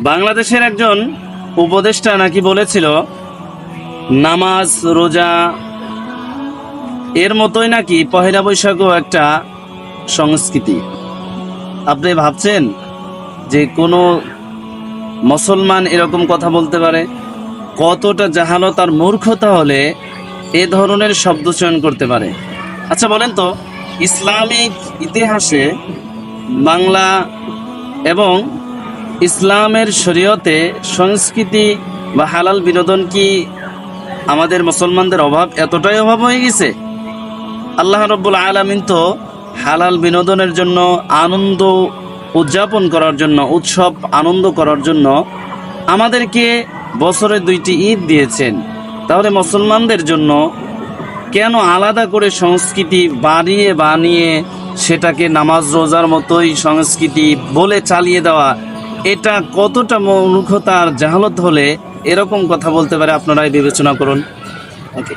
বাংলাদেশের একজন উপদেষ্টা নাকি বলেছিল নামাজ রোজা এর মতোই নাকি পহেলা বৈশাখও একটা সংস্কৃতি। আপনি ভাবছেন যে কোনো মুসলমান এরকম কথা বলতে পারে? কতটা জাহালত আর মূর্খতা হলে এ ধরনের শব্দ চয়ন করতে পারে? আচ্ছা বলেন তো, ইসলামিক ইতিহাসে বাংলা এবং ইসলামের শরীয়তে সংস্কৃতি বা হালাল বিনোদন কি আমাদের মুসলমানদের এতটাই অভাব হয়ে গেছে? আল্লাহ রাব্বুল আলামিন তো হালাল বিনোদনের জন্য, আনন্দ উদযাপন করার জন্য, উৎসব আনন্দ করার জন্য আমাদেরকে বছরে 2টি ঈদ দিয়েছেন। তাহলে মুসলমানদের জন্য কেন আলাদা করে সংস্কৃতি বানিয়ে সেটাকে নামাজ রোজার মতোই সংস্কৃতি বলে চালিয়ে দেওয়া? এটা কতটা মূর্খতা আর জাহালত হলে এরকম কথা বলতে পারে আপনারাই বিবেচনা করুন। ওকে।